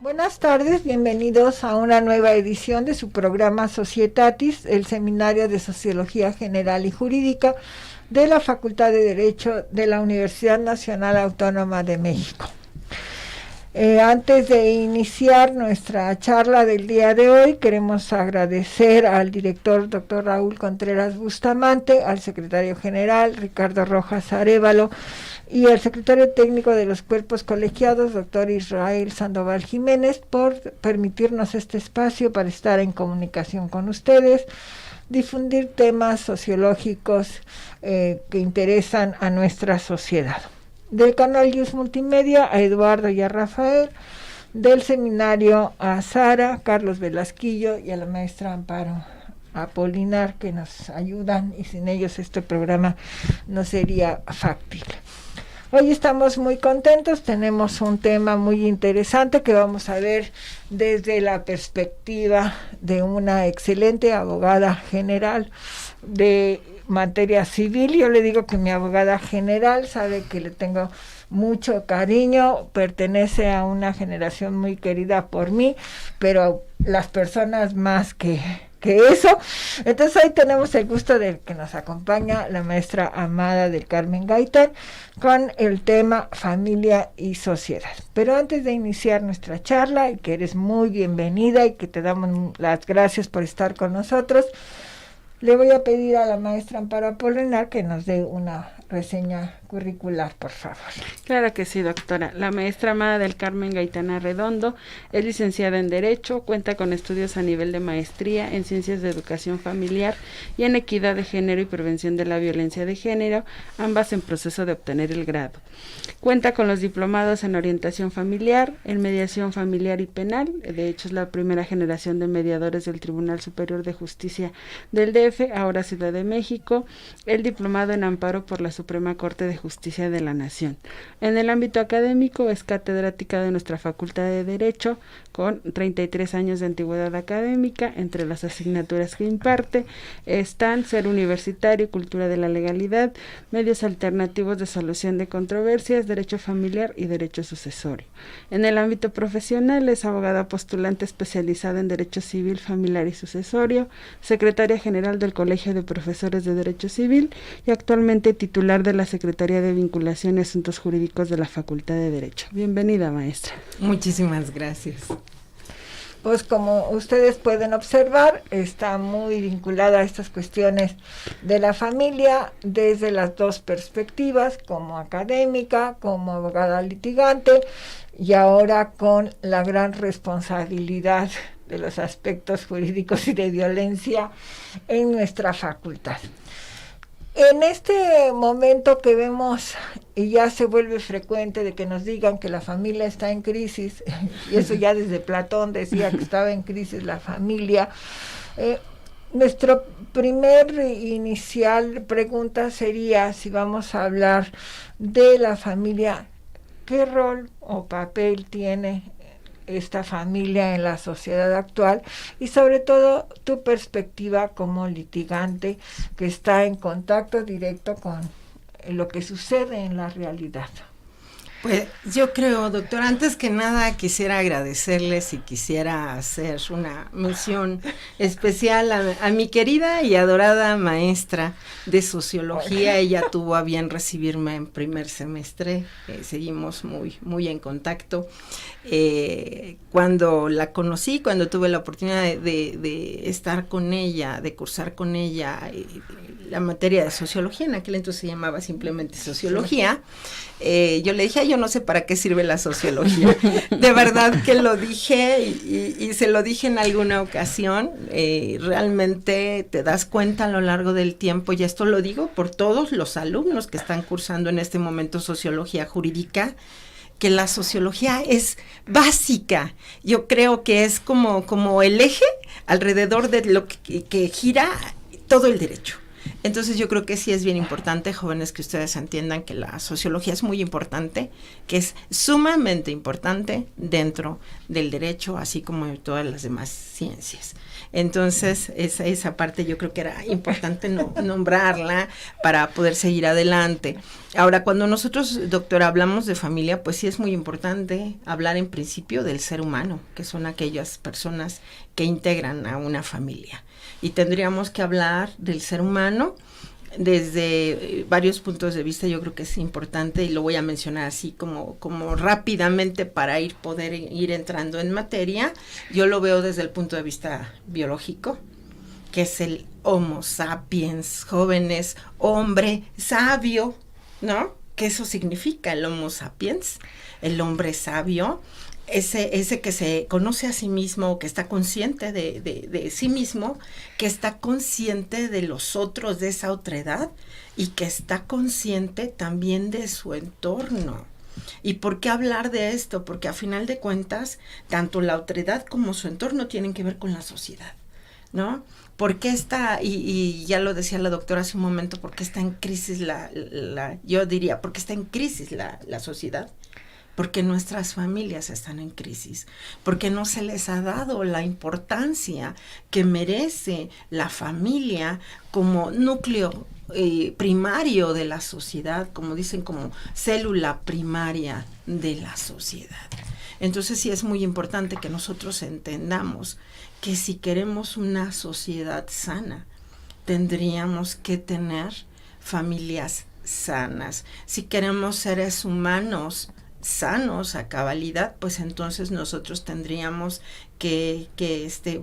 Buenas tardes, bienvenidos a una nueva edición de su programa Societatis, el Seminario de Sociología General y Jurídica de la Facultad de Derecho de la Universidad Nacional Autónoma de México. Antes de iniciar nuestra charla del día de hoy, queremos agradecer al director Dr. Raúl Contreras Bustamante, al secretario general Ricardo Rojas Arévalo y al secretario técnico de los cuerpos colegiados, Dr. Israel Sandoval Jiménez, por permitirnos este espacio para estar en comunicación con ustedes, difundir temas sociológicos que interesan a nuestra sociedad. Del canal Yus Multimedia a Eduardo y a Rafael, del seminario a Sara, Carlos Velasquillo y a la maestra Amparo Apolinar, que nos ayudan, y sin ellos este programa no sería factible. Hoy estamos muy contentos, tenemos un tema muy interesante que vamos a ver desde la perspectiva de una excelente abogada general de materia civil. Yo le digo que mi abogada general sabe que le tengo mucho cariño, pertenece a una generación muy querida por mí, pero las personas más que eso. Entonces hoy tenemos el gusto de que nos acompaña la maestra Amada del Carmen Gaitán con el tema familia y sociedad. Pero antes de iniciar nuestra charla, y que eres muy bienvenida y que te damos las gracias por estar con nosotros, le voy a pedir a la maestra Amparo Apolinar que nos dé una reseña curricular, por favor. Claro que sí, doctora. La maestra Amada del Carmen Gaitán Arredondo es licenciada en Derecho, cuenta con estudios a nivel de maestría en Ciencias de Educación Familiar y en Equidad de Género y Prevención de la Violencia de Género, ambas en proceso de obtener el grado. Cuenta con los diplomados en Orientación Familiar, en Mediación Familiar y Penal, de hecho es la primera generación de mediadores del Tribunal Superior de Justicia del DF, ahora Ciudad de México, el diplomado en Amparo por la Suprema Corte de Justicia de la Nación. En el ámbito académico es catedrática de nuestra Facultad de Derecho con 33 años de antigüedad académica. Entre las asignaturas que imparte están Ser Universitario, Cultura de la Legalidad, Medios Alternativos de Solución de Controversias, Derecho Familiar y Derecho Sucesorio. En el ámbito profesional es abogada postulante especializada en Derecho Civil, Familiar y Sucesorio, secretaria general del Colegio de Profesores de Derecho Civil y actualmente titular de la Secretaría de Vinculación y Asuntos Jurídicos de la Facultad de Derecho. Bienvenida, maestra. Muchísimas gracias. Pues como ustedes pueden observar, está muy vinculada a estas cuestiones de la familia desde las dos perspectivas, como académica, como abogada litigante, y ahora con la gran responsabilidad de los aspectos jurídicos y de violencia en nuestra facultad. En este momento que vemos, y ya se vuelve frecuente de que nos digan que la familia está en crisis, y eso ya desde Platón decía que estaba en crisis la familia, nuestro primer inicial pregunta sería, si vamos a hablar de la familia, ¿qué rol o papel tiene esta familia en la sociedad actual? Y sobre todo tu perspectiva como litigante que está en contacto directo con lo que sucede en la realidad. Pues yo creo, doctor, antes que nada quisiera agradecerles y quisiera hacer una mención especial a mi querida y adorada maestra de sociología. Ella tuvo a bien recibirme en primer semestre, seguimos muy en contacto. Cuando la conocí, cuando tuve la oportunidad de estar con ella, de cursar con ella la materia de sociología, en aquel entonces se llamaba simplemente sociología, yo le dije, yo no sé para qué sirve la sociología. De verdad que lo dije y se lo dije en alguna ocasión. Realmente te das cuenta a lo largo del tiempo, y esto lo digo por todos los alumnos que están cursando en este momento sociología jurídica, que la sociología es básica. Yo creo que es como el eje alrededor de lo que gira todo el derecho. Entonces yo creo que sí es bien importante, jóvenes, que ustedes entiendan que la sociología es muy importante, que es sumamente importante dentro del derecho, así como de todas las demás ciencias. Entonces, esa parte yo creo que era importante nombrarla para poder seguir adelante. Ahora, cuando nosotros, doctora, hablamos de familia, pues sí es muy importante hablar en principio del ser humano, que son aquellas personas que integran a una familia. Y tendríamos que hablar del ser humano desde varios puntos de vista. Yo creo que es importante, y lo voy a mencionar así como rápidamente para poder ir entrando en materia. Yo lo veo desde el punto de vista biológico, que es el Homo sapiens, jóvenes, hombre sabio, ¿no? ¿Qué eso significa el Homo sapiens? El hombre sabio, ese que se conoce a sí mismo, que está consciente de sí mismo, que está consciente de los otros, de esa otredad, y que está consciente también de su entorno. ¿Y por qué hablar de esto? Porque a final de cuentas, tanto la otredad como su entorno tienen que ver con la sociedad, ¿no? ¿Por qué está, y ya lo decía la doctora hace un momento, por qué está en crisis yo diría, por qué está en crisis la sociedad? Porque nuestras familias están en crisis, porque no se les ha dado la importancia que merece la familia como núcleo primario de la sociedad, como dicen, como célula primaria de la sociedad. Entonces sí es muy importante que nosotros entendamos que si queremos una sociedad sana, tendríamos que tener familias sanas. Si queremos seres humanos sanos a cabalidad, pues entonces nosotros tendríamos que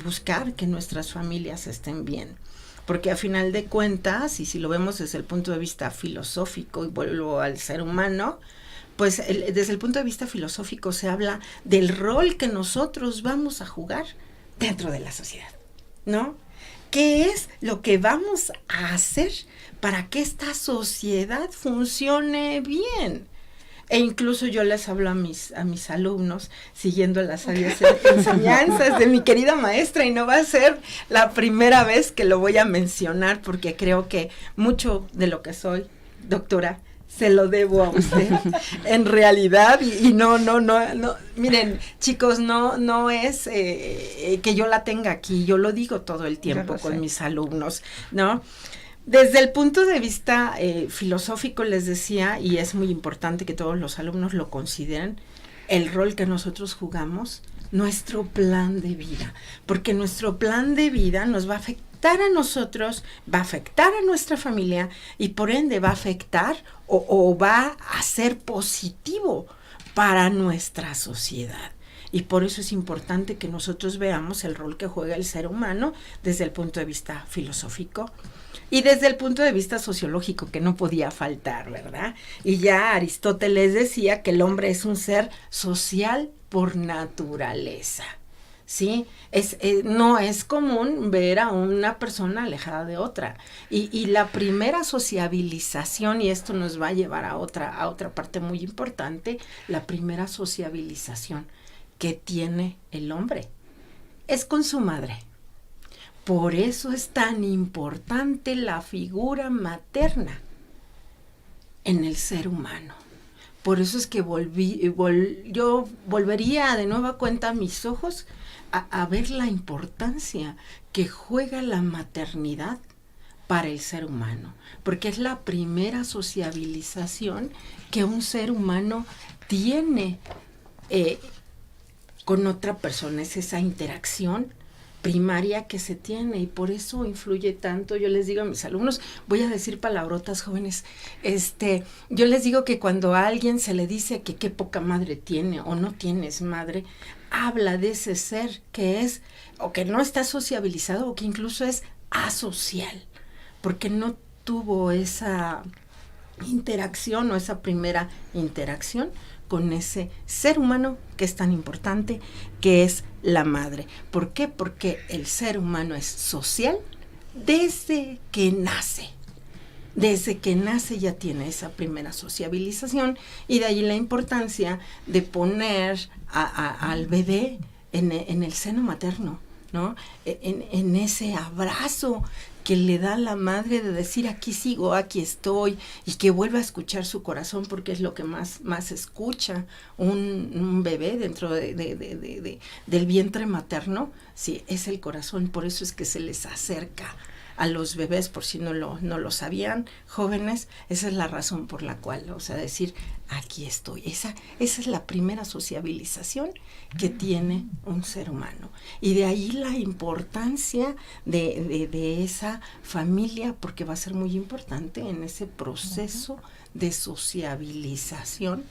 buscar que nuestras familias estén bien, porque a final de cuentas, y si lo vemos desde el punto de vista filosófico, y vuelvo al ser humano, pues desde el punto de vista filosófico se habla del rol que nosotros vamos a jugar dentro de la sociedad, ¿no? ¿Qué es lo que vamos a hacer para que esta sociedad funcione bien? E incluso yo les hablo a mis alumnos, siguiendo las sabias enseñanzas de mi querida maestra, y no va a ser la primera vez que lo voy a mencionar, porque creo que mucho de lo que soy, doctora, se lo debo a usted, en realidad, y no, miren, chicos, no es que yo la tenga aquí, yo lo digo todo el tiempo con mis alumnos, ¿no? Desde el punto de vista filosófico, les decía, y es muy importante que todos los alumnos lo consideren, el rol que nosotros jugamos, nuestro plan de vida, porque nuestro plan de vida nos va a afectar a nosotros, va a afectar a nuestra familia, y por ende va a afectar o va a ser positivo para nuestra sociedad. Y por eso es importante que nosotros veamos el rol que juega el ser humano desde el punto de vista filosófico, y desde el punto de vista sociológico, que no podía faltar, ¿verdad? Y ya Aristóteles decía que el hombre es un ser social por naturaleza, ¿sí? No es común ver a una persona alejada de otra. Y la primera sociabilización, y esto nos va a llevar a otra parte muy importante, la primera sociabilización que tiene el hombre es con su madre. Por eso es tan importante la figura materna en el ser humano. Por eso es que yo volvería de nueva cuenta mis ojos a ver la importancia que juega la maternidad para el ser humano, porque es la primera sociabilización que un ser humano tiene con otra persona, es esa interacción primaria que se tiene, y por eso influye tanto. Yo les digo a mis alumnos, voy a decir palabrotas, jóvenes, yo les digo que cuando a alguien se le dice que qué poca madre tiene o no tienes madre, habla de ese ser que es, o que no está sociabilizado, o que incluso es asocial, porque no tuvo esa interacción o esa primera interacción con ese ser humano que es tan importante, que es la madre. ¿Por qué? Porque el ser humano es social desde que nace. Desde que nace ya tiene esa primera sociabilización, y de ahí la importancia de poner al bebé en el seno materno, ¿no? En ese abrazo que le da la madre de decir aquí sigo, aquí estoy, y que vuelva a escuchar su corazón, porque es lo que más escucha un bebé dentro del vientre materno, sí, es el corazón. Por eso es que se les acerca a los bebés, por si no lo sabían, jóvenes. Esa es la razón por la cual, o sea, decir aquí estoy. Esa es la primera sociabilización que tiene un ser humano, y de ahí la importancia de esa familia, porque va a ser muy importante en ese proceso de sociabilización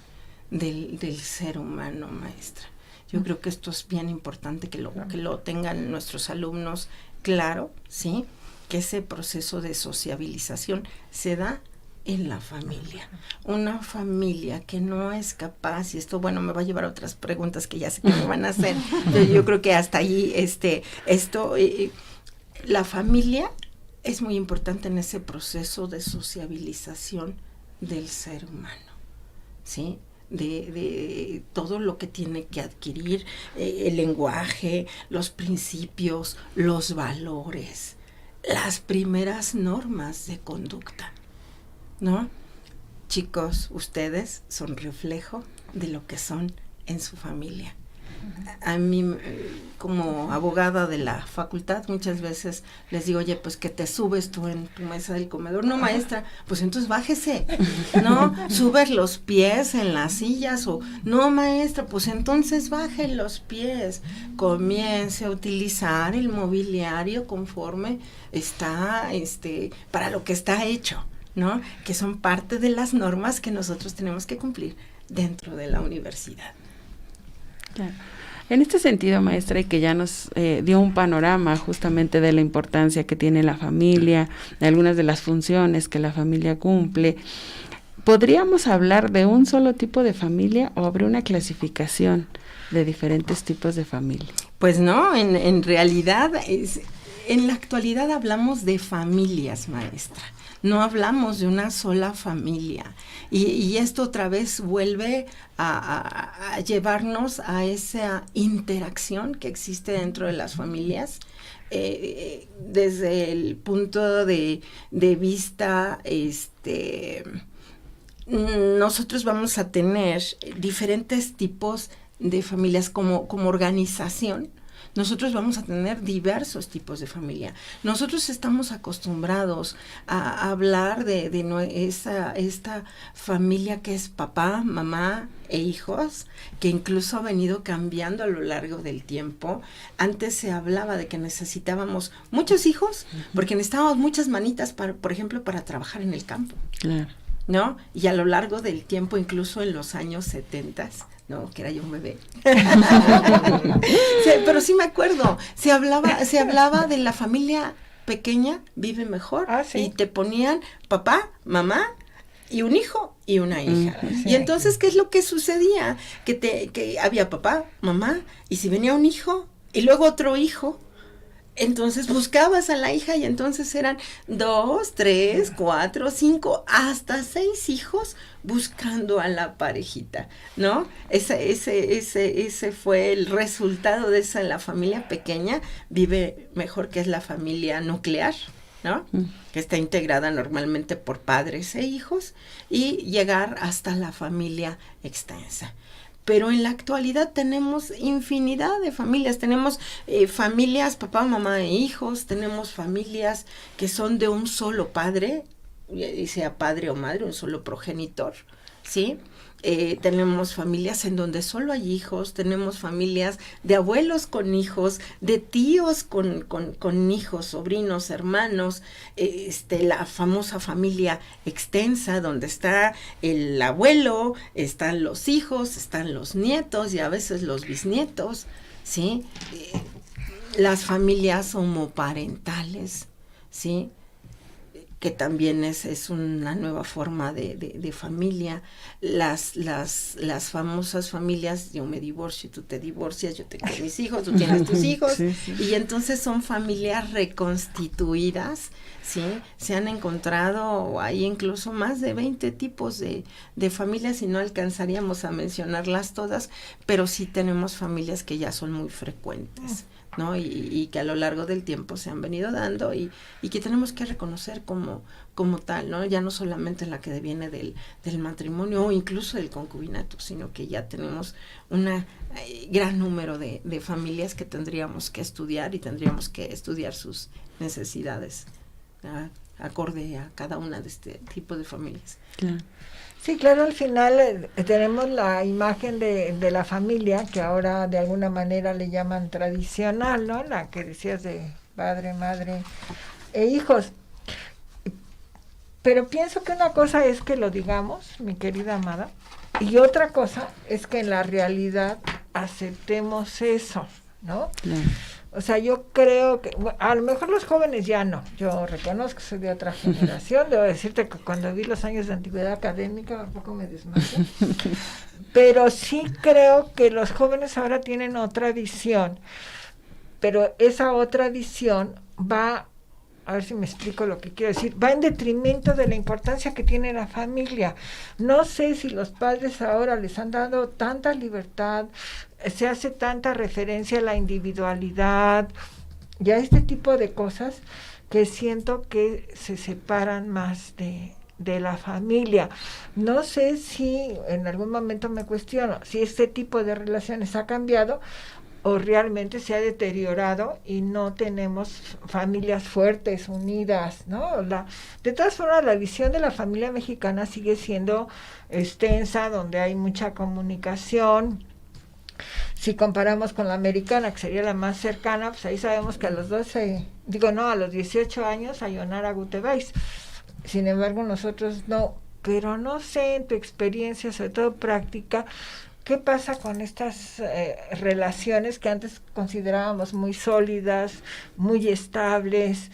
del ser humano, maestra. Yo creo que esto es bien importante que lo tengan nuestros alumnos claro, ¿sí? Que ese proceso de sociabilización se da en la familia. Una familia que no es capaz, y esto, bueno, me va a llevar a otras preguntas que ya sé que me van a hacer, pero yo creo que hasta ahí, la familia es muy importante en ese proceso de sociabilización del ser humano, ¿sí? De todo lo que tiene que adquirir, el lenguaje, los principios, los valores, las primeras normas de conducta, ¿no? Chicos, ustedes son reflejo de lo que son en su familia. A mí, como abogada de la facultad, muchas veces les digo, oye, pues que te subes tú en tu mesa del comedor. No, maestra, pues entonces bájese, ¿no? Subes los pies en las sillas, o no, maestra, pues entonces baje los pies. Comience a utilizar el mobiliario conforme está, para lo que está hecho, ¿no? Que son parte de las normas que nosotros tenemos que cumplir dentro de la universidad. Claro. En este sentido, maestra, y que ya nos dio un panorama justamente de la importancia que tiene la familia, de algunas de las funciones que la familia cumple, ¿podríamos hablar de un solo tipo de familia o habrá una clasificación de diferentes tipos de familia? Pues no, en realidad, en la actualidad hablamos de familias, maestra. No hablamos de una sola familia, y esto otra vez vuelve a llevarnos a esa interacción que existe dentro de las familias, desde el punto de vista, nosotros vamos a tener diferentes tipos de familias como organización. Nosotros vamos a tener diversos tipos de familia. Nosotros estamos acostumbrados a hablar de esta familia que es papá, mamá e hijos, que incluso ha venido cambiando a lo largo del tiempo. Antes se hablaba de que necesitábamos muchos hijos, porque necesitábamos muchas manitas, por ejemplo, para trabajar en el campo. Claro. ¿No? Y a lo largo del tiempo, incluso en los años 70, ¿no? Que era yo un bebé. Sí, pero sí me acuerdo, se hablaba de la familia pequeña vive mejor, ¿sí? Y te ponían papá, mamá y un hijo y una hija. Sí. Y entonces, ¿qué es lo que sucedía? Que había papá, mamá, y si venía un hijo y luego otro hijo, entonces buscabas a la hija, y entonces eran 2, 3, 4, 5, hasta 6 hijos buscando a la parejita, ¿no? Ese fue el resultado de esa. La familia pequeña vive mejor, que es la familia nuclear, ¿no? Que está integrada normalmente por padres e hijos, y llegar hasta la familia extensa. Pero en la actualidad tenemos infinidad de familias, tenemos familias, papá, mamá e hijos, tenemos familias que son de un solo padre, sea padre o madre, un solo progenitor, ¿sí? Tenemos familias en donde solo hay hijos, tenemos familias de abuelos con hijos, de tíos con hijos, sobrinos, hermanos, la famosa familia extensa, donde está el abuelo, están los hijos, están los nietos y a veces los bisnietos, ¿sí? Las familias homoparentales, ¿sí? Que también es una nueva forma de familia. Las famosas familias, yo me divorcio, tú te divorcias, yo tengo mis hijos, tú tienes tus hijos, sí. Y entonces son familias reconstituidas, ¿sí? Se han encontrado, hay incluso más de 20 tipos de familias, y no alcanzaríamos a mencionarlas todas, pero sí tenemos familias que ya son muy frecuentes ¿no? Y que a lo largo del tiempo se han venido dando y que tenemos que reconocer como tal, ¿no? Ya no solamente la que deviene del matrimonio o incluso del concubinato, sino que ya tenemos un gran número de familias que tendríamos que estudiar y tendríamos que estudiar sus necesidades acorde a cada una de este tipo de familias. Claro. Sí, claro, al final tenemos la imagen de la familia, que ahora de alguna manera le llaman tradicional, ¿no? La que decías de padre, madre e hijos. Pero pienso que una cosa es que lo digamos, mi querida amada, y otra cosa es que en la realidad aceptemos eso, ¿no? Claro. O sea, yo creo que, bueno, a lo mejor los jóvenes ya no, yo reconozco que soy de otra generación, debo decirte que cuando vi los años de antigüedad académica, un poco me desmayé, pero sí creo que los jóvenes ahora tienen otra visión, pero esa otra visión va, a ver si me explico lo que quiero decir, va en detrimento de la importancia que tiene la familia. No sé si los padres ahora les han dado tanta libertad, se hace tanta referencia a la individualidad y a este tipo de cosas que siento que se separan más de la familia. No sé si en algún momento me cuestiono si este tipo de relaciones ha cambiado o realmente se ha deteriorado y no tenemos familias fuertes, unidas, ¿no? De todas formas, la visión de la familia mexicana sigue siendo extensa, donde hay mucha comunicación. Si comparamos con la americana, que sería la más cercana, pues ahí sabemos que a los 18 años Sayonara Gutebais. Sin embargo, nosotros no. Pero no sé, en tu experiencia, sobre todo práctica, ¿qué pasa con estas relaciones que antes considerábamos muy sólidas, muy estables,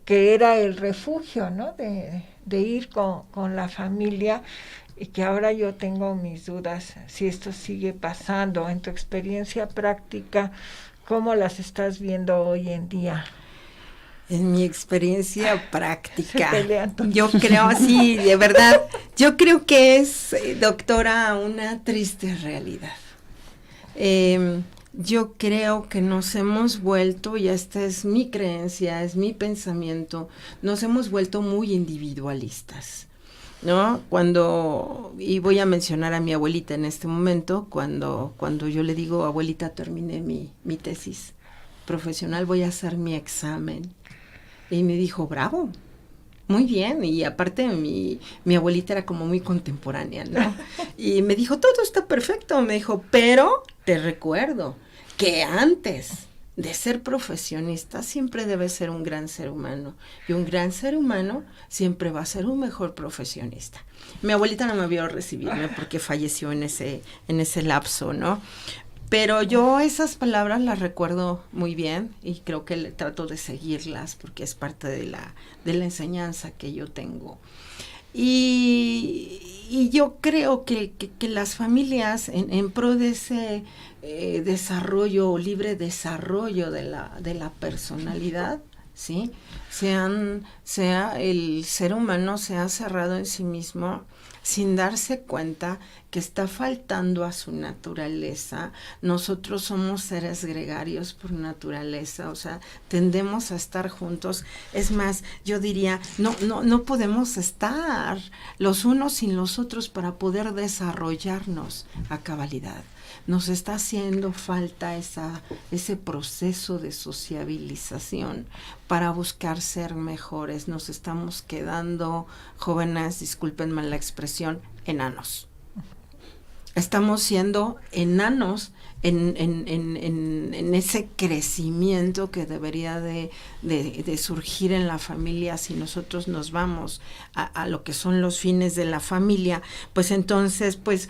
que era el refugio, ¿no? de ir con la familia, y que ahora yo tengo mis dudas si esto sigue pasando? En tu experiencia práctica, ¿cómo las estás viendo hoy en día? En mi experiencia práctica, Se pelean todos. yo creo, sí, de verdad, yo creo que es, doctora, una triste realidad. Yo creo que nos hemos vuelto, y esta es mi creencia, es mi pensamiento, nos hemos vuelto muy individualistas, ¿no? Y voy a mencionar a mi abuelita en este momento, cuando yo le digo, abuelita, terminé mi tesis profesional, voy a hacer mi examen. Y me dijo, bravo, muy bien. Y aparte mi abuelita era como muy contemporánea, ¿no? Y me dijo, todo está perfecto. Me dijo, pero te recuerdo que antes de ser profesionista siempre debe ser un gran ser humano. Y un gran ser humano siempre va a ser un mejor profesionista. Mi abuelita no me vio recibirme porque falleció en ese lapso, ¿no? Pero yo esas palabras las recuerdo muy bien y creo que trato de seguirlas porque es parte de la enseñanza que yo tengo. Y yo creo que las familias en pro de ese desarrollo, libre desarrollo de la personalidad, ¿sí? El ser humano se ha cerrado en sí mismo sin darse cuenta que está faltando a su naturaleza. Nosotros somos seres gregarios por naturaleza, o sea, tendemos a estar juntos. Es más, yo diría, no podemos estar los unos sin los otros para poder desarrollarnos a cabalidad. Nos está haciendo falta ese proceso de sociabilización para buscar ser mejores. Nos estamos quedando, jóvenes, discúlpenme la expresión, enanos. Estamos siendo enanos en ese crecimiento que debería de surgir en la familia. Si nosotros nos vamos a lo que son los fines de la familia, pues entonces, pues,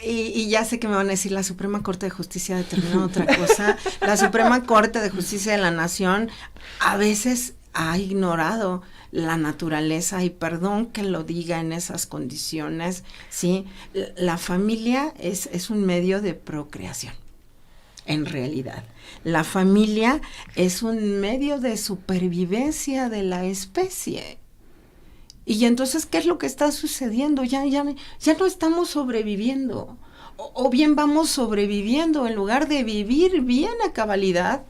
y ya sé que me van a decir, la Suprema Corte de Justicia determinó otra cosa. La Suprema Corte de Justicia de la Nación a veces ha ignorado la naturaleza, y perdón que lo diga en esas condiciones, ¿sí? La familia es un medio de procreación, en realidad. La familia es un medio de supervivencia de la especie. Y entonces, ¿qué es lo que está sucediendo? Ya no estamos sobreviviendo, o bien vamos sobreviviendo en lugar de vivir bien a cabalidad,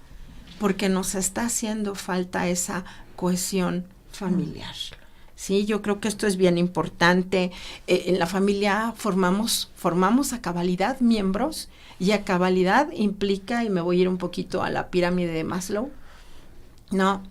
porque nos está haciendo falta esa cohesión familiar. Sí, yo creo que esto es bien importante. En la familia formamos a cabalidad miembros, y a cabalidad implica, y me voy a ir un poquito a la pirámide de Maslow, no,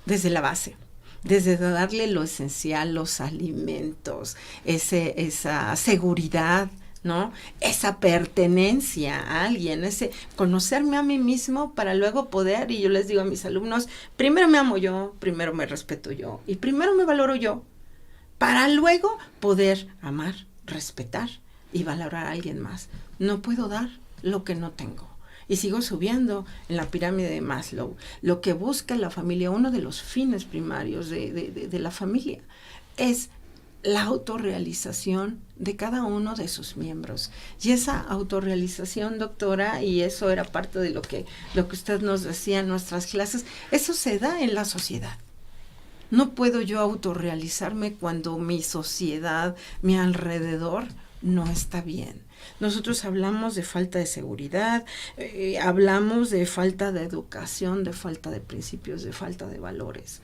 desde la base, desde darle lo esencial, los alimentos, esa seguridad, ¿no? Esa pertenencia a alguien, ese conocerme a mí mismo para luego poder, y yo les digo a mis alumnos, primero me amo yo, primero me respeto yo, y primero me valoro yo, para luego poder amar, respetar y valorar a alguien más. No puedo dar lo que no tengo. Y sigo subiendo en la pirámide de Maslow. Lo que busca la familia, uno de los fines primarios de la familia, es la autorrealización de cada uno de sus miembros. Y esa autorrealización, doctora, y eso era parte de lo que usted nos decía en nuestras clases, eso se da en la sociedad. No puedo yo autorrealizarme cuando mi sociedad, mi alrededor, no está bien. Nosotros hablamos de falta de seguridad, hablamos de falta de educación, de falta de principios, de falta de valores.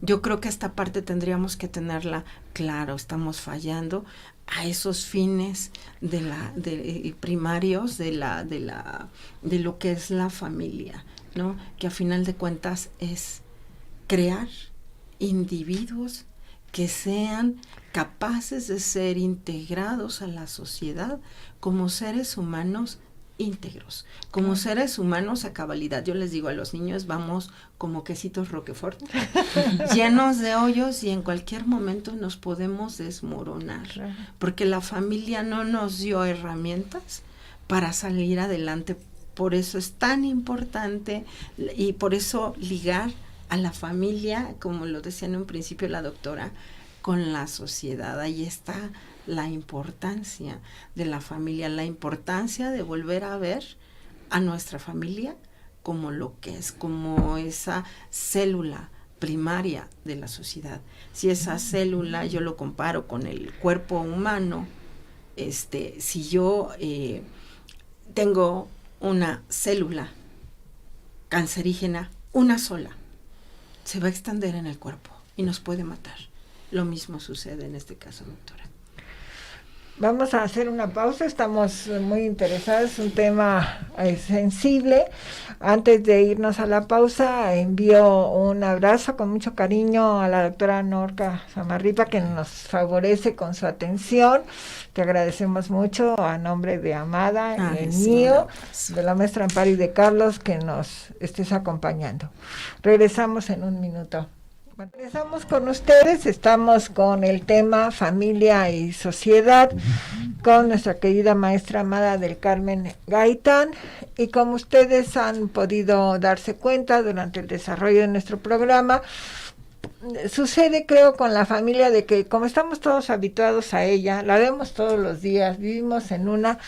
Yo creo que esta parte tendríamos que tenerla claro. Estamos fallando a esos fines primarios de lo que es la familia, ¿no? Que a final de cuentas es crear individuos que sean capaces de ser integrados a la sociedad como seres humanos íntegros, como seres humanos a cabalidad. Yo les digo a los niños, vamos como quesitos Roquefort, llenos de hoyos, y en cualquier momento nos podemos desmoronar, porque la familia no nos dio herramientas para salir adelante. Por eso es tan importante, y por eso ligar a la familia, como lo decía en un principio la doctora, con la sociedad. Ahí está la importancia de la familia, la importancia de volver a ver a nuestra familia como lo que es, como esa célula primaria de la sociedad. Si esa célula yo lo comparo con el cuerpo humano, si yo tengo una célula cancerígena, una sola, se va a extender en el cuerpo y nos puede matar. Lo mismo sucede en este caso, doctora. Vamos a hacer una pausa, estamos muy interesados, un tema sensible. Antes de irnos a la pausa, envío un abrazo con mucho cariño a la doctora Norca Samarripa, que nos favorece con su atención. Te agradecemos mucho a nombre de Amada y el mío, de la maestra Amparo y de Carlos, que nos estés acompañando. Regresamos en un minuto. Regresamos con ustedes, estamos con el tema familia y sociedad, con nuestra querida maestra Amada del Carmen Gaitán, y como ustedes han podido darse cuenta durante el desarrollo de nuestro programa, sucede, creo, con la familia, de que como estamos todos habituados a ella, la vemos todos los días, vivimos en una,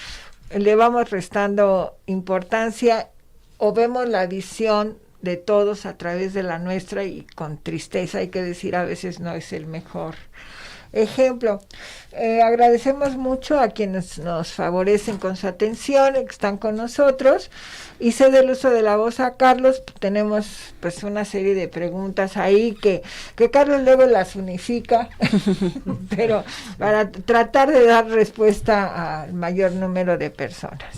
le vamos restando importancia o vemos la visión de todos a través de la nuestra, y con tristeza hay que decir, a veces no es el mejor ejemplo. Agradecemos mucho a quienes nos favorecen con su atención, que están con nosotros, y cedo el uso de la voz a Carlos. Tenemos pues una serie de preguntas ahí que Carlos luego las unifica pero para tratar de dar respuesta al mayor número de personas.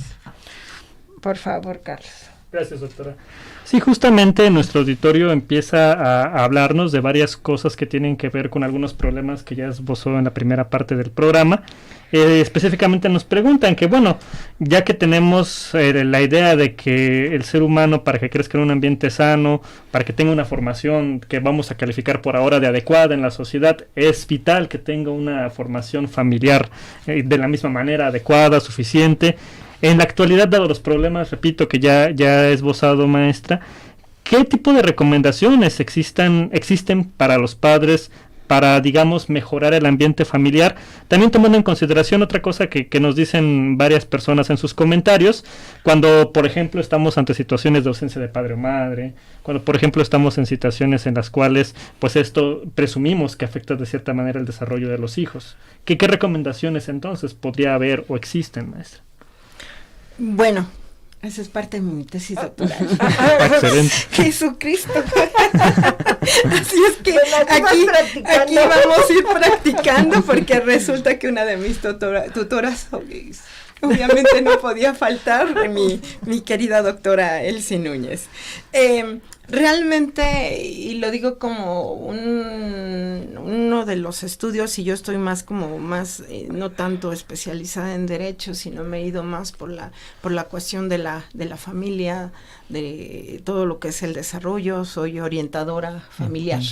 Por favor, Carlos. Gracias, doctora. Sí, justamente nuestro auditorio empieza a hablarnos de varias cosas que tienen que ver con algunos problemas que ya esbozó en la primera parte del programa. Específicamente nos preguntan que, bueno, ya que tenemos la idea de que el ser humano, para que crezca en un ambiente sano, para que tenga una formación que vamos a calificar por ahora de adecuada en la sociedad, es vital que tenga una formación familiar de la misma manera adecuada, suficiente. En la actualidad, dado los problemas, repito, que ya he esbozado, maestra, ¿qué tipo de recomendaciones existen para los padres para, digamos, mejorar el ambiente familiar? También tomando en consideración otra cosa que nos dicen varias personas en sus comentarios, cuando, por ejemplo, estamos ante situaciones de ausencia de padre o madre, cuando, por ejemplo, estamos en situaciones en las cuales, pues esto presumimos que afecta de cierta manera el desarrollo de los hijos. ¿Qué recomendaciones entonces podría haber o existen, maestra? Bueno, Esa es parte de mi tesis doctoral. Excelente. Jesucristo. Así es que aquí vamos a ir practicando, porque resulta que una de mis tutoras obviamente no podía faltar, mi querida doctora Elsie Núñez. Realmente, y lo digo como uno de los estudios, y yo estoy más no tanto especializada en derecho, sino me he ido más por la cuestión de la familia, de todo lo que es el desarrollo. Soy orientadora familiar,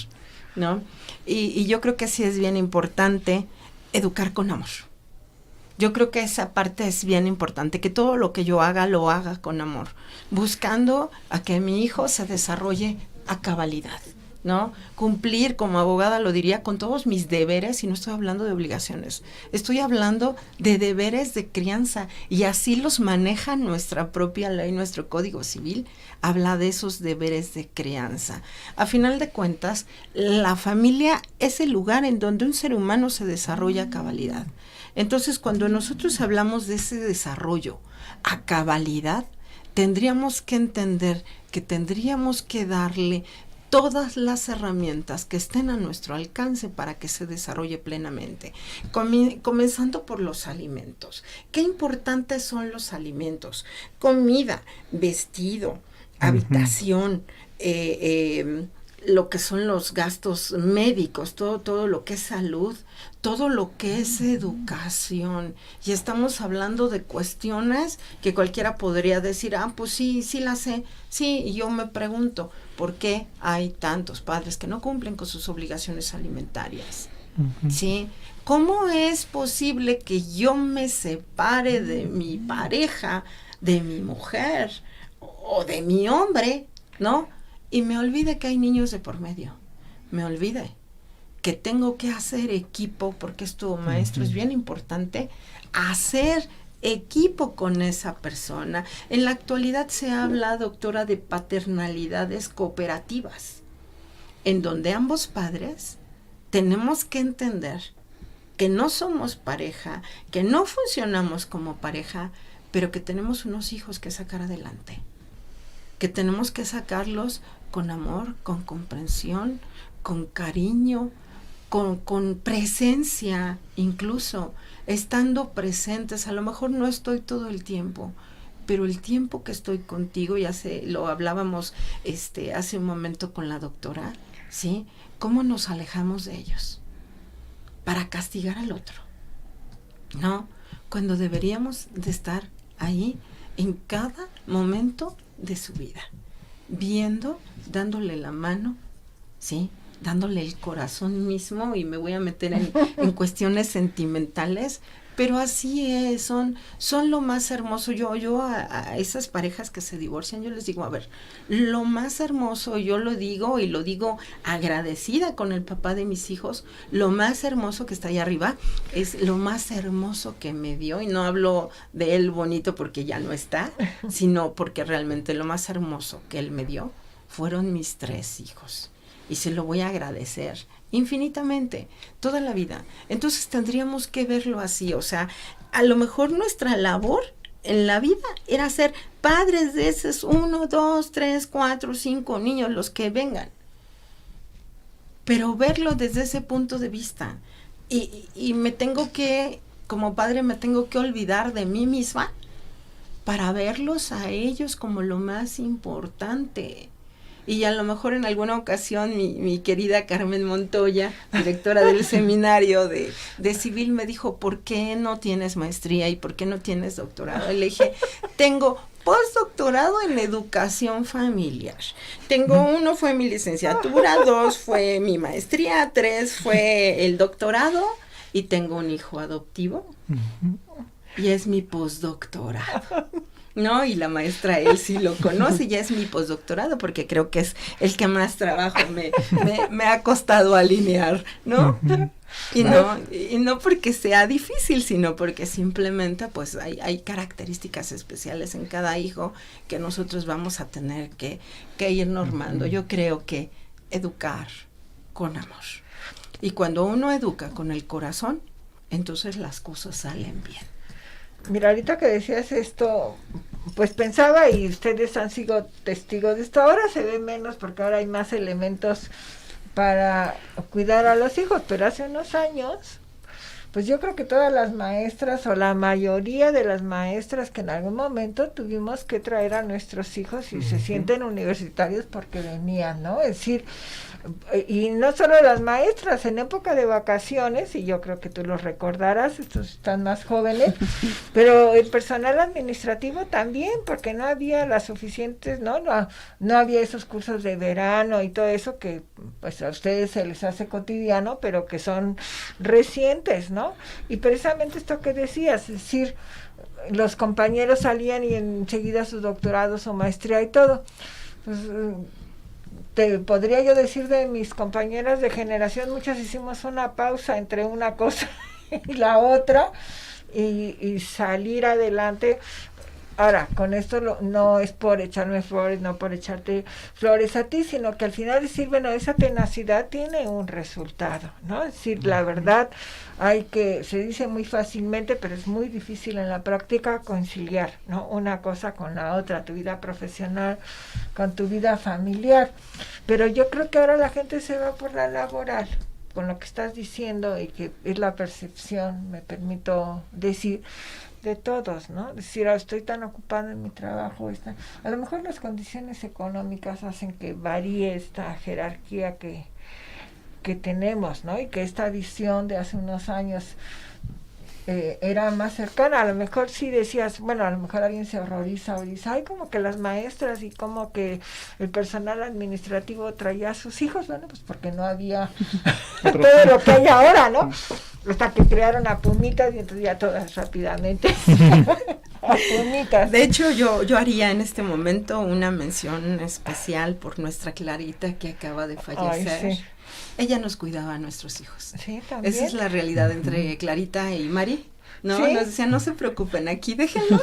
¿no? Y yo creo que sí es bien importante educar con amor. Yo creo que esa parte es bien importante, que todo lo que yo haga, lo haga con amor, buscando a que mi hijo se desarrolle a cabalidad, ¿no? Cumplir, como abogada lo diría, con todos mis deberes, y no estoy hablando de obligaciones, estoy hablando de deberes de crianza, y así los maneja nuestra propia ley, nuestro Código Civil, habla de esos deberes de crianza. A final de cuentas, la familia es el lugar en donde un ser humano se desarrolla a cabalidad. Entonces, cuando nosotros hablamos de ese desarrollo a cabalidad, tendríamos que entender que tendríamos que darle todas las herramientas que estén a nuestro alcance para que se desarrolle plenamente. Comenzando por los alimentos. ¿Qué importantes son los alimentos? Comida, vestido, habitación, lo que son los gastos médicos, todo lo que es salud, todo lo que es educación. Y estamos hablando de cuestiones que cualquiera podría decir, pues sí la sé. Sí, y yo me pregunto, ¿por qué hay tantos padres que no cumplen con sus obligaciones alimentarias? ¿Sí? ¿Cómo es posible que yo me separe de mi pareja, de mi mujer o de mi hombre, ¿no? Y me olvide que hay niños de por medio, me olvide que tengo que hacer equipo, porque esto, maestro, es bien importante, hacer equipo con esa persona. En la actualidad se habla, doctora, de paternalidades cooperativas, en donde ambos padres tenemos que entender que no somos pareja, que no funcionamos como pareja, pero que tenemos unos hijos que sacar adelante, que tenemos que sacarlos con amor, con comprensión, con cariño, con presencia, incluso estando presentes. A lo mejor no estoy todo el tiempo, pero el tiempo que estoy contigo, lo hablábamos hace un momento con la doctora, ¿sí? ¿Cómo nos alejamos de ellos? Para castigar al otro, ¿no? Cuando deberíamos de estar ahí en cada momento de su vida, viendo, dándole la mano, ¿sí? Dándole el corazón mismo, y me voy a meter en cuestiones sentimentales, pero así es, son lo más hermoso. Yo a esas parejas que se divorcian, yo les digo, a ver, lo más hermoso, yo lo digo, y lo digo agradecida con el papá de mis hijos, lo más hermoso que está allá arriba, es lo más hermoso que me dio, y no hablo de él bonito porque ya no está, sino porque realmente lo más hermoso que él me dio fueron mis 3 hijos. Y se lo voy a agradecer infinitamente, toda la vida. Entonces tendríamos que verlo así, o sea, a lo mejor nuestra labor en la vida era ser padres de esos 1, 2, 3, 4, 5 niños, los que vengan. Pero verlo desde ese punto de vista. Y me tengo que, como padre, me tengo que olvidar de mí misma para verlos a ellos como lo más importante. Y a lo mejor en alguna ocasión mi querida Carmen Montoya, directora del seminario de Civil, me dijo, ¿por qué no tienes maestría y por qué no tienes doctorado? Y le dije, tengo postdoctorado en educación familiar. Tengo 1 fue mi licenciatura, 2 fue mi maestría, 3 fue el doctorado, y tengo un hijo adoptivo y es mi postdoctorado. ¿No? Y la maestra él sí lo conoce, ya es mi postdoctorado, porque creo que es el que más trabajo me ha costado alinear, ¿no? Y no porque sea difícil, sino porque simplemente pues hay características especiales en cada hijo que nosotros vamos a tener que ir normando. Yo creo que educar con amor. Y cuando uno educa con el corazón, entonces las cosas salen bien. Mira, ahorita que decías esto, pues pensaba, y ustedes han sido testigos de esto, ahora se ve menos porque ahora hay más elementos para cuidar a los hijos, pero hace unos años, pues yo creo que todas las maestras o la mayoría de las maestras que en algún momento tuvimos que traer a nuestros hijos y se sienten universitarios porque venían, ¿no? Es decir, y no solo las maestras, en época de vacaciones, y yo creo que tú los recordarás, estos están más jóvenes, pero el personal administrativo también, porque no había las suficientes, no había esos cursos de verano y todo eso que pues a ustedes se les hace cotidiano, pero que son recientes, ¿no? Y precisamente esto que decías, es decir, los compañeros salían y enseguida su doctorado, su maestría y todo, pues te podría yo decir de mis compañeras de generación, muchas hicimos una pausa entre una cosa y la otra y salir adelante. Ahora, con esto no es por echarme flores, no por echarte flores a ti, sino que al final decir, bueno, esa tenacidad tiene un resultado, ¿no? Es decir, la verdad, se dice muy fácilmente, pero es muy difícil en la práctica conciliar, ¿no? Una cosa con la otra, tu vida profesional con tu vida familiar. Pero yo creo que ahora la gente se va por la laboral, con lo que estás diciendo y que es la percepción, me permito decir, de todos, ¿no? Es decir, estoy tan ocupada en mi trabajo, a lo mejor las condiciones económicas hacen que varíe esta jerarquía que tenemos, ¿no? Y que esta visión de hace unos años era más cercana. A lo mejor sí decías, bueno, a lo mejor alguien se horroriza o dice, ay, como que las maestras y como que el personal administrativo traía a sus hijos, bueno, pues porque no había todo lo que hay ahora, ¿no? Hasta que crearon a Pumitas y entonces ya todas rápidamente a Pumitas. De hecho, yo haría en este momento una mención especial por nuestra Clarita que acaba de fallecer. Ay, sí. Ella nos cuidaba a nuestros hijos. Sí, también. Esa es la realidad entre Clarita y Mari, ¿no? ¿Sí? Nos decían, no se preocupen, aquí déjenlos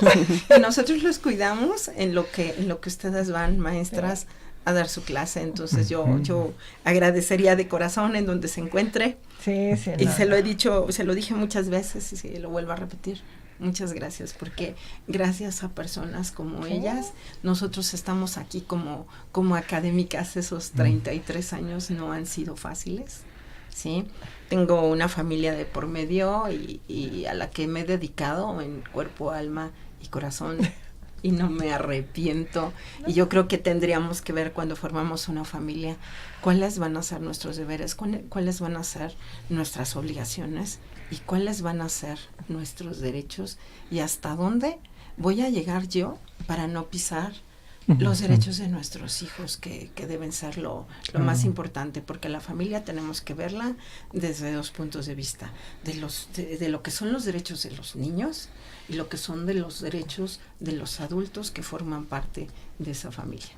y nosotros los cuidamos en lo que ustedes van, maestras, sí, a dar su clase. Entonces yo agradecería de corazón en donde se encuentre. Sí, sí. Y se lo he dicho, se lo dije muchas veces y se lo vuelvo a repetir. Muchas gracias, porque gracias a personas como ellas, nosotros estamos aquí como académicas. Esos 33 años no han sido fáciles, ¿sí? Tengo una familia de por medio y a la que me he dedicado en cuerpo, alma y corazón y no me arrepiento. Y yo creo que tendríamos que ver cuando formamos una familia cuáles van a ser nuestros deberes, cuáles van a ser nuestras obligaciones y cuáles van a ser nuestros derechos y hasta dónde voy a llegar yo para no pisar los derechos de nuestros hijos, que deben ser lo más importante, porque la familia tenemos que verla desde dos puntos de vista, de lo que son los derechos de los niños y lo que son de los derechos de los adultos que forman parte de esa familia.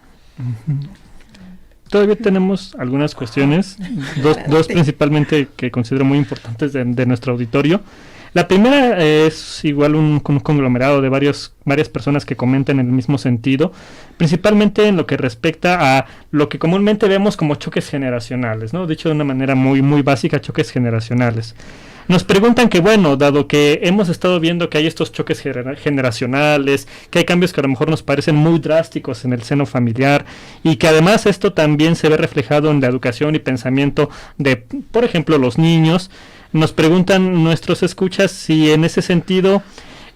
Todavía tenemos algunas cuestiones, dos principalmente que considero muy importantes de nuestro auditorio. La primera es igual un conglomerado de varias personas que comentan en el mismo sentido, principalmente en lo que respecta a lo que comúnmente vemos como choques generacionales, ¿no? Dicho de una manera muy, muy básica, choques generacionales. Nos preguntan que, bueno, dado que hemos estado viendo que hay estos choques generacionales, que hay cambios que a lo mejor nos parecen muy drásticos en el seno familiar y que además esto también se ve reflejado en la educación y pensamiento de, por ejemplo, los niños, nos preguntan nuestros escuchas si en ese sentido,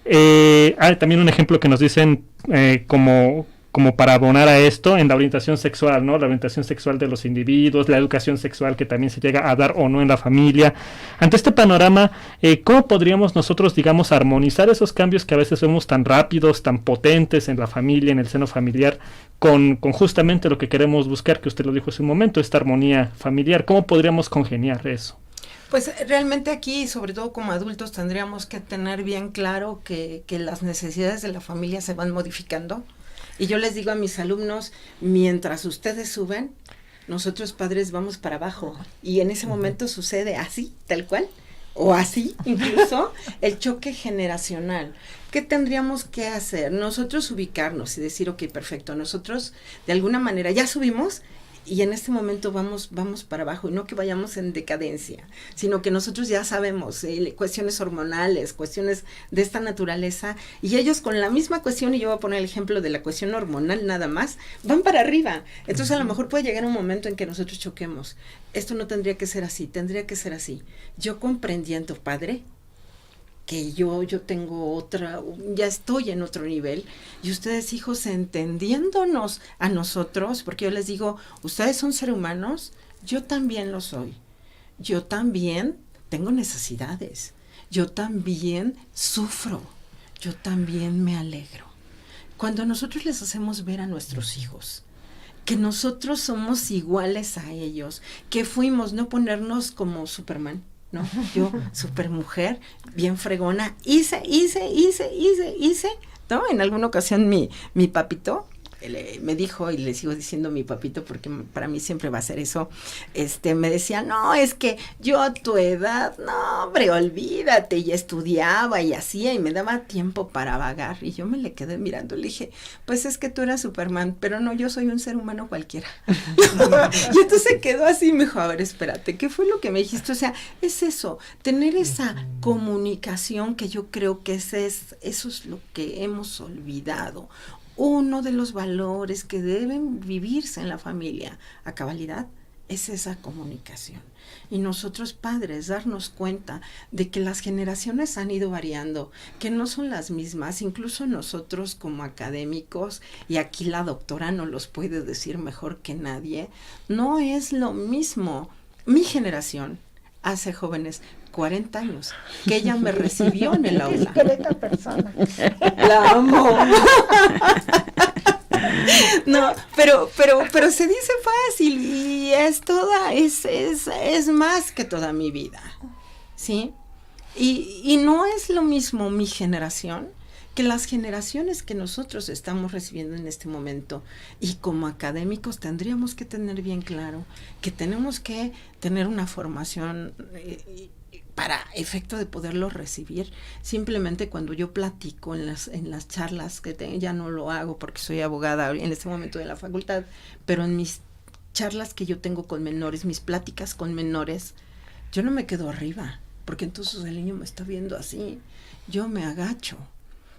hay también un ejemplo que nos dicen como para abonar a esto en la orientación sexual, ¿no? La orientación sexual de los individuos, la educación sexual que también se llega a dar o no en la familia. Ante este panorama, ¿cómo podríamos nosotros, digamos, armonizar esos cambios que a veces vemos tan rápidos, tan potentes en la familia, en el seno familiar, con justamente lo que queremos buscar, que usted lo dijo hace un momento, esta armonía familiar? ¿Cómo podríamos congeniar eso? Pues realmente aquí, sobre todo como adultos, tendríamos que tener bien claro que las necesidades de la familia se van modificando. Y yo les digo a mis alumnos, mientras ustedes suben, nosotros padres vamos para abajo. Y en ese momento sucede así, tal cual, o así incluso, el choque generacional. ¿Qué tendríamos que hacer? Nosotros ubicarnos y decir, ok, perfecto, nosotros de alguna manera ya subimos y en este momento vamos para abajo, y no que vayamos en decadencia, sino que nosotros ya sabemos cuestiones hormonales, cuestiones de esta naturaleza, y ellos con la misma cuestión, y yo voy a poner el ejemplo de la cuestión hormonal nada más, van para arriba. Entonces a lo mejor puede llegar un momento en que nosotros choquemos. Esto no tendría que ser así, tendría que ser así. Yo comprendiendo, padre, que yo tengo ya estoy en otro nivel, y ustedes, hijos, entendiéndonos a nosotros, porque yo les digo, ustedes son seres humanos, yo también lo soy, yo también tengo necesidades, yo también sufro, yo también me alegro. Cuando nosotros les hacemos ver a nuestros hijos que nosotros somos iguales a ellos, que fuimos, no ponernos como Superman, ¿no? Yo, supermujer, bien fregona, hice, ¿no? En alguna ocasión mi papito me dijo, y le sigo diciendo mi papito porque para mí siempre va a ser eso, me decía, no, es que yo a tu edad, no, hombre, olvídate, y estudiaba y hacía, y me daba tiempo para vagar, y yo me le quedé mirando, le dije, pues es que tú eras Superman, pero no, yo soy un ser humano cualquiera. Y entonces quedó así, me dijo, a ver, espérate, ¿qué fue lo que me dijiste? O sea, es eso, tener esa comunicación, que yo creo que eso es lo que hemos olvidado. Uno de los valores que deben vivirse en la familia a cabalidad es esa comunicación. Y nosotros, padres, darnos cuenta de que las generaciones han ido variando, que no son las mismas, incluso nosotros como académicos, y aquí la doctora nos los puede decir mejor que nadie, no es lo mismo mi generación, hace jóvenes 40 años, que ella me recibió en el aula. Discreta persona. La amo. No, pero se dice fácil, y es más que toda mi vida, ¿sí? Y no es lo mismo mi generación que las generaciones que nosotros estamos recibiendo en este momento. Y como académicos tendríamos que tener bien claro que tenemos que tener una formación para efecto de poderlo recibir. Simplemente cuando yo platico en las charlas que tengo, ya no lo hago porque soy abogada en este momento de la facultad, pero en mis charlas que yo tengo con menores, mis pláticas con menores, yo no me quedo arriba, porque entonces el niño me está viendo así, yo me agacho.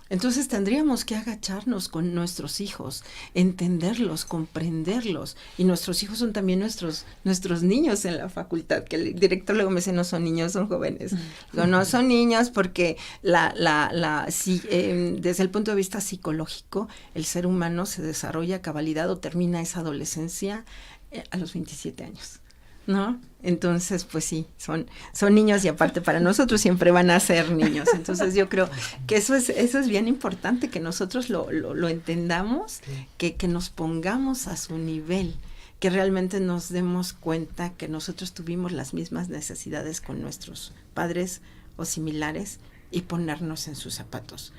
Entonces tendríamos que agacharnos con nuestros hijos, entenderlos, comprenderlos, y nuestros hijos son también nuestros niños en la facultad, que el director luego me dice, no son niños, son jóvenes. Digo, no son niños porque desde el punto de vista psicológico, el ser humano se desarrolla a cabalidad o termina esa adolescencia a los 27 años. ¿No? Entonces, pues sí, son niños, y aparte para nosotros siempre van a ser niños. Entonces yo creo que eso es bien importante, que nosotros lo entendamos, que nos pongamos a su nivel, que realmente nos demos cuenta que nosotros tuvimos las mismas necesidades con nuestros padres o similares, y ponernos en sus zapatos.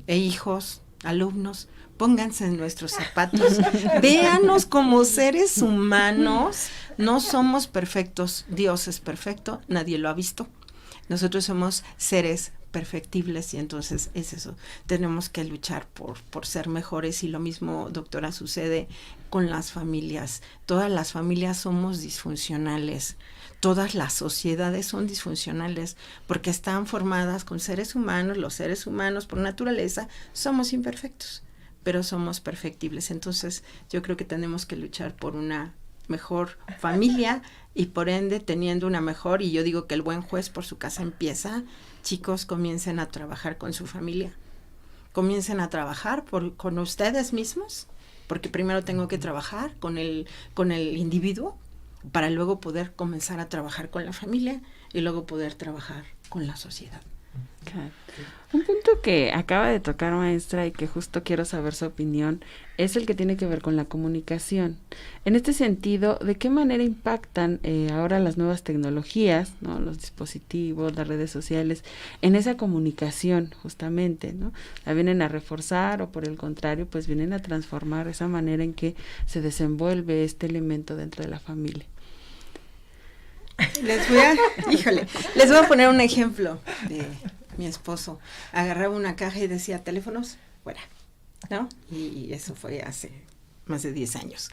Hijos, alumnos, pónganse en nuestros zapatos, véanos como seres humanos, no somos perfectos, Dios es perfecto, nadie lo ha visto, nosotros somos seres perfectibles, y entonces es eso, tenemos que luchar por ser mejores. Y lo mismo, doctora, sucede con las familias. Todas las familias somos disfuncionales, todas las sociedades son disfuncionales, porque están formadas con seres humanos. Los seres humanos por naturaleza somos imperfectos, pero somos perfectibles. Entonces yo creo que tenemos que luchar por una mejor familia, y por ende teniendo una mejor, y yo digo que el buen juez por su casa empieza. Chicos, comiencen a trabajar con su familia, comiencen a trabajar con ustedes mismos, porque primero tengo que trabajar con el individuo para luego poder comenzar a trabajar con la familia, y luego poder trabajar con la sociedad. Claro. Un punto que acaba de tocar, maestra, y que justo quiero saber su opinión, es el que tiene que ver con la comunicación. En este sentido, ¿de qué manera impactan ahora las nuevas tecnologías, ¿no? Los dispositivos, las redes sociales, en esa comunicación, justamente, ¿no? ¿La vienen a reforzar, o por el contrario, pues vienen a transformar esa manera en que se desenvuelve este elemento dentro de la familia? Les voy a poner un ejemplo de mi esposo. Agarraba una caja y decía, teléfonos, fuera, ¿no? Y eso fue hace más de 10 años.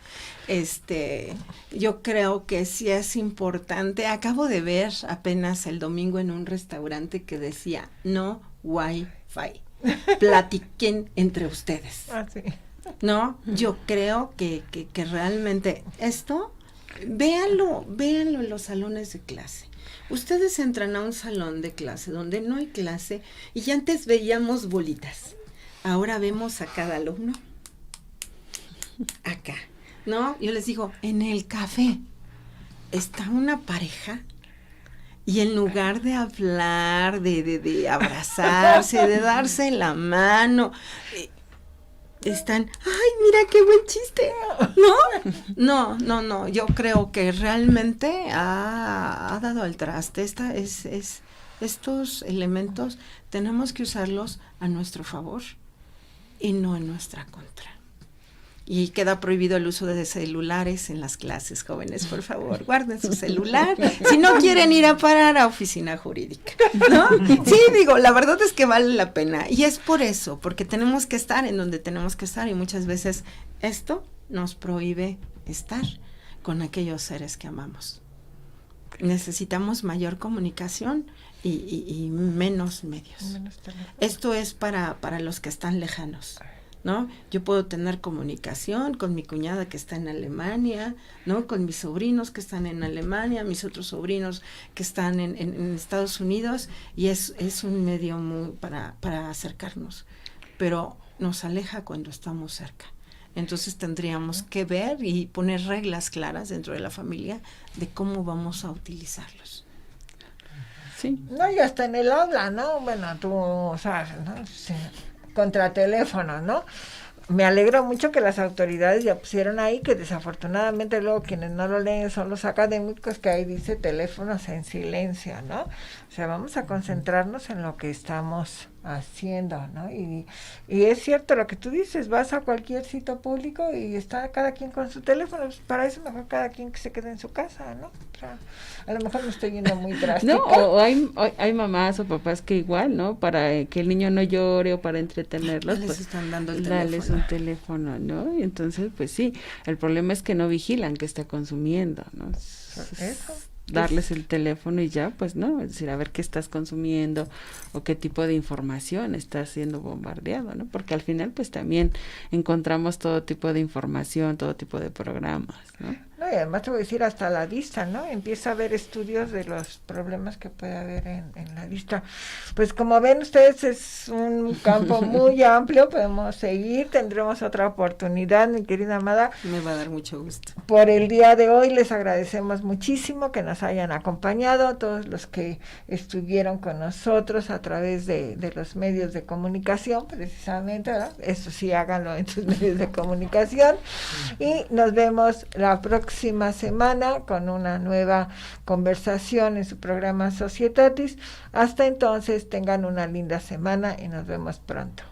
Yo creo que sí es importante. Acabo de ver apenas el domingo en un restaurante que decía no Wi-Fi. Platiquen entre ustedes. Ah, sí. No, yo creo que realmente esto, véanlo en los salones de clase. Ustedes entran a un salón de clase donde no hay clase y antes veíamos bolitas. Ahora vemos a cada alumno acá, ¿no? Yo les digo, en el café está una pareja y en lugar de hablar, de abrazarse, de darse la mano, están, ¡ay, mira qué buen chiste! No, yo creo que realmente ha dado al traste. Estos elementos tenemos que usarlos a nuestro favor y no en nuestra contra. Y queda prohibido el uso de celulares en las clases, jóvenes, por favor, guarden su celular, si no quieren ir a parar a oficina jurídica, ¿no? Sí, digo, la verdad es que vale la pena, y es por eso, porque tenemos que estar en donde tenemos que estar, y muchas veces esto nos prohíbe estar con aquellos seres que amamos. Necesitamos mayor comunicación y menos medios. Esto es para los que están lejanos, ¿no? Yo puedo tener comunicación con mi cuñada que está en Alemania, ¿no? Con mis sobrinos que están en Alemania, mis otros sobrinos que están en Estados Unidos, y es un medio muy para acercarnos, pero nos aleja cuando estamos cerca. Entonces tendríamos que ver y poner reglas claras dentro de la familia de cómo vamos a utilizarlos. Sí. No, y hasta en el aula, ¿no? Bueno, tú sabes, ¿no? Sí. Contra teléfono, ¿no? Me alegro mucho que las autoridades ya pusieron ahí, que desafortunadamente luego quienes no lo leen son los académicos, que ahí dice teléfonos en silencio, ¿no? O sea, vamos a concentrarnos en lo que estamos haciendo, ¿no? Y es cierto lo que tú dices, vas a cualquier sitio público y está cada quien con su teléfono, pues para eso mejor cada quien que se quede en su casa, ¿no? O sea, a lo mejor me estoy yendo muy drástico. No, o hay mamás o papás que igual, ¿no? Para que el niño no llore o para entretenerlos, les pues están dando el dales teléfono. un teléfono, ¿no? Y entonces, pues sí, el problema es que no vigilan que está consumiendo, ¿no? Eso. Darles el teléfono y ya, pues no, es decir, a ver qué estás consumiendo o qué tipo de información estás siendo bombardeado, ¿no? Porque al final, pues también encontramos todo tipo de información, todo tipo de programas, ¿no? No, y además te voy a decir hasta la vista, ¿no? Empieza a haber estudios de los problemas que puede haber en la vista. Pues como ven ustedes, es un campo muy amplio, podemos seguir, tendremos otra oportunidad, mi querida Amada. Me va a dar mucho gusto. Por el día de hoy les agradecemos muchísimo que nos hayan acompañado, todos los que estuvieron con nosotros a través de los medios de comunicación, precisamente, ¿verdad? Eso sí, háganlo en sus medios de comunicación, y nos vemos la próxima semana con una nueva conversación en su programa Societatis. Hasta entonces, tengan una linda semana y nos vemos pronto.